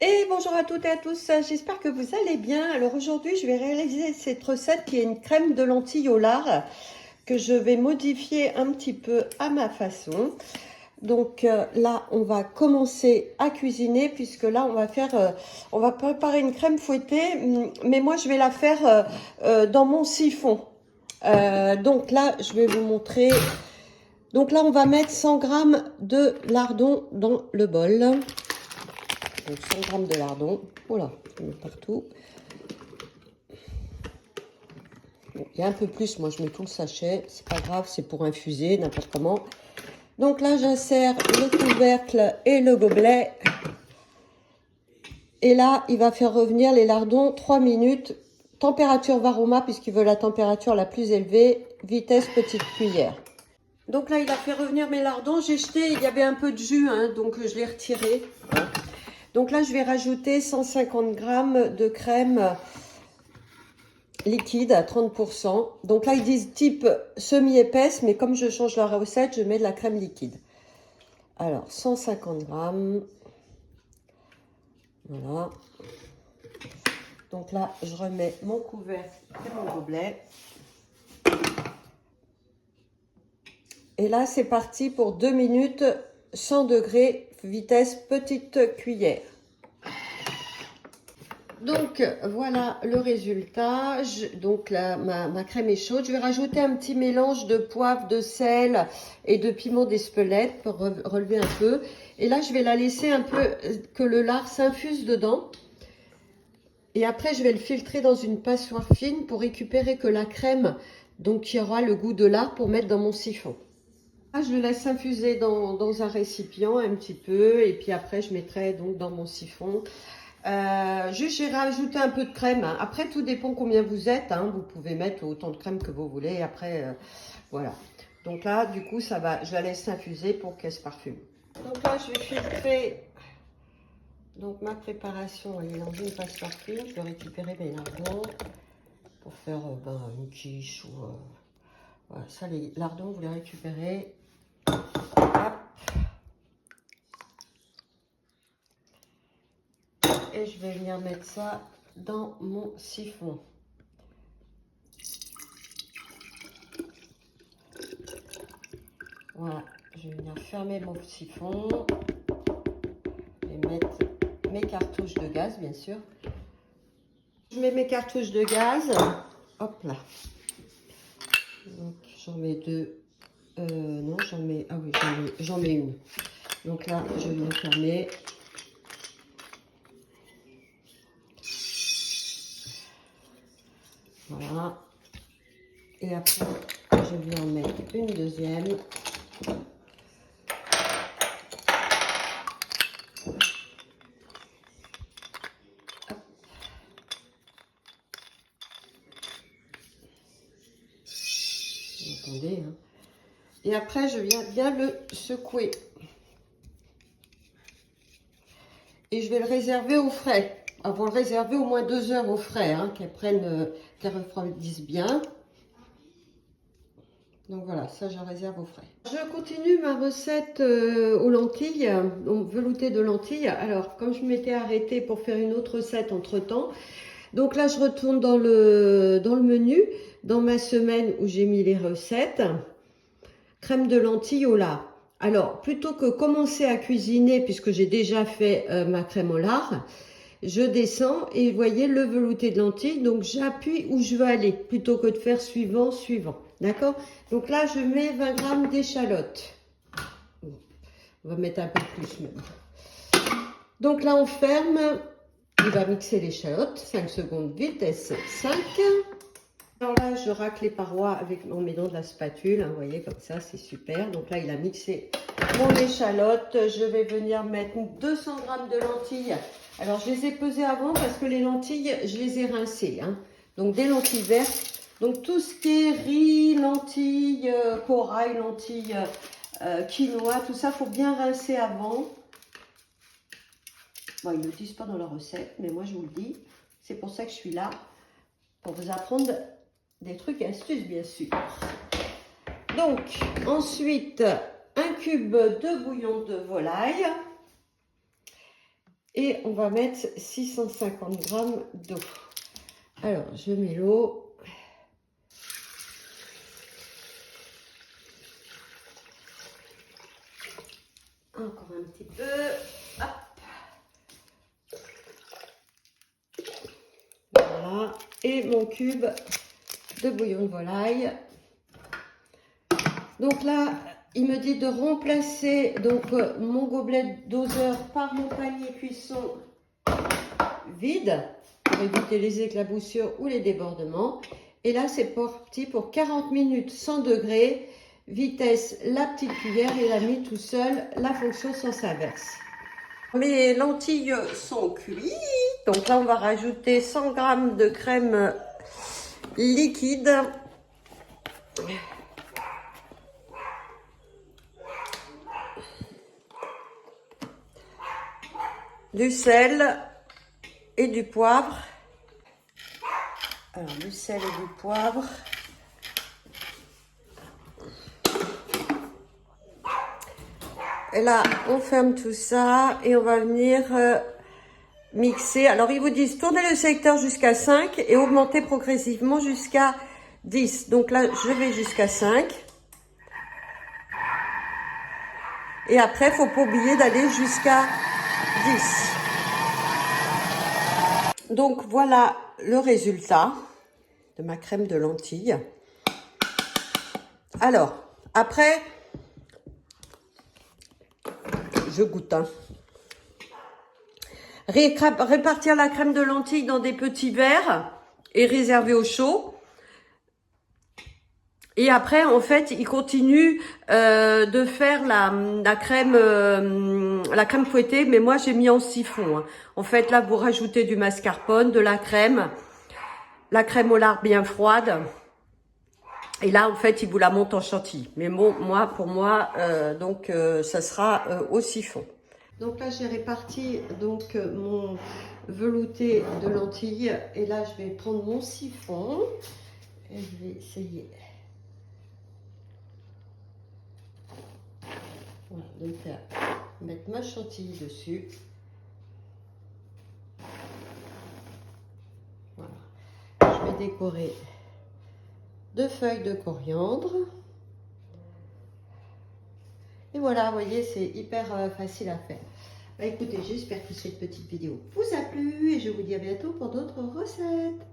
Et bonjour à toutes et à tous, j'espère que vous allez bien. Alors aujourd'hui, je vais réaliser cette recette qui est une crème de lentilles au lard que je vais modifier un petit peu à ma façon. Donc là, on va commencer à cuisiner puisque là, on va préparer une crème fouettée, mais moi, je vais la faire dans mon siphon. Donc là, je vais vous montrer. Donc là, on va mettre 100 grammes de lardons dans le bol. Donc 100 grammes de lardons. Voilà, je mets partout. Bon, il y a un peu plus, moi je mets tout le sachet. C'est pas grave, c'est pour infuser, n'importe comment. Donc là, j'insère le couvercle et le gobelet. Et là, il va faire revenir les lardons 3 minutes. Température Varoma, puisqu'il veut la température la plus élevée. Vitesse petite cuillère. Donc là, il a fait revenir mes lardons. J'ai jeté, il y avait un peu de jus, hein, donc je l'ai retiré. Donc là, je vais rajouter 150 grammes de crème liquide à 30%. Donc là, ils disent type semi-épaisse, mais comme je change la recette, je mets de la crème liquide. Alors, 150 grammes. Voilà. Donc là, je remets mon couvercle et mon gobelet. Et là, c'est parti pour 2 minutes, 100 degrés, vitesse petite cuillère. Donc voilà le résultat. Donc là, ma crème est chaude. Je vais rajouter un petit mélange de poivre, de sel et de piment d'Espelette pour relever un peu. Et là, je vais la laisser un peu que le lard s'infuse dedans. Et après, je vais le filtrer dans une passoire fine pour récupérer que la crème, donc qui aura le goût de lard pour mettre dans mon siphon. Là, je le laisse infuser dans un récipient un petit peu. Et puis après, je mettrai donc dans mon siphon. Juste, j'ai rajouté un peu de crème. Après, tout dépend combien vous êtes. Hein. Vous pouvez mettre autant de crème que vous voulez. Après, voilà. Donc là, du coup, ça va. Je la laisse infuser pour qu'elle se parfume. Donc là, je vais filtrer. Donc ma préparation, elle est dans une passoire fine. Je vais récupérer mes lardons pour faire une quiche ou voilà. Ça, les lardons, vous les récupérez. Hop. Et je vais venir mettre ça dans mon siphon. Voilà, je vais venir fermer mon siphon et mettre mes cartouches de gaz, bien sûr. Je mets mes cartouches de gaz. Hop là. Donc j'en mets deux. Non, j'en mets. Ah oui, j'en mets une. Donc là, je viens fermer. Voilà. Et après, je viens en mettre une deuxième. Vous entendez, hein? Et après, je viens bien le secouer. Et je vais le réserver au frais. Avant le réserver au moins 2 heures au frais, hein, qu'elle refroidisse bien. Donc voilà, ça je réserve au frais. Je continue ma recette aux lentilles, donc velouté de lentilles. Alors, comme je m'étais arrêtée pour faire une autre recette entre temps, donc là je retourne dans le menu, dans ma semaine où j'ai mis les recettes. Crème de lentilles au lard. Alors, plutôt que commencer à cuisiner, puisque j'ai déjà fait ma crème au lard, je descends et vous voyez le velouté de lentilles. Donc, j'appuie où je veux aller, plutôt que de faire suivant, suivant. D'accord? Donc là, je mets 20 grammes d'échalotes. On va mettre un peu plus même. Donc là, on ferme. Il va mixer l'échalote. 5 secondes, vitesse 5. Alors là, je racle les parois en mettant de la spatule, hein, vous voyez, comme ça, c'est super. Donc là, il a mixé mon échalote. Je vais venir mettre 200 grammes de lentilles. Alors, je les ai pesées avant parce que les lentilles, je les ai rincées. Hein. Donc, des lentilles vertes. Donc, tout ce qui est riz, lentilles, corail, lentilles, quinoa, tout ça, il faut bien rincer avant. Bon, ils ne le disent pas dans la recette, mais moi, je vous le dis. C'est pour ça que je suis là, pour vous apprendre des trucs et astuces, bien sûr. Donc, ensuite, un cube de bouillon de volaille. Et on va mettre 650 g d'eau. Alors, je mets l'eau. Encore un petit peu. Hop. Voilà. Et mon cube de bouillon de volaille. Donc là, il me dit de remplacer donc, mon gobelet doseur par mon panier cuisson vide pour éviter les éclaboussures ou les débordements. Et là, c'est parti pour 40 minutes 100 degrés. Vitesse, la petite cuillère, il a mis tout seul la fonction sens inverse. Mes lentilles sont cuites. Donc là, on va rajouter 100 g de crème liquide. Du sel et du poivre. Alors, du sel et du poivre. Et là, on ferme tout ça et on va venir mixer. Alors, ils vous disent tournez le sélecteur jusqu'à 5 et augmenter progressivement jusqu'à 10. Donc là, je vais jusqu'à 5. Et après, il ne faut pas oublier d'aller jusqu'à 10. Donc, voilà le résultat de ma crème de lentilles. Alors, après, je goûte. Répartir la crème de lentilles dans des petits verres et réserver au chaud. Et après, en fait, il continue de faire la crème fouettée, mais moi j'ai mis en siphon. Hein. En fait, là, vous rajoutez du mascarpone, de la crème au lard bien froide. Et là, en fait, il vous la monte en chantilly. Mais bon, pour moi, ça sera au siphon. Donc là, j'ai réparti donc mon velouté de lentilles. Et là, je vais prendre mon siphon. Et je vais essayer. Voilà, donc mettre ma chantilly dessus. Voilà. Je vais décorer de feuilles de coriandre. Et voilà, vous voyez, c'est hyper facile à faire. Bah, écoutez, j'espère que cette petite vidéo vous a plu et je vous dis à bientôt pour d'autres recettes.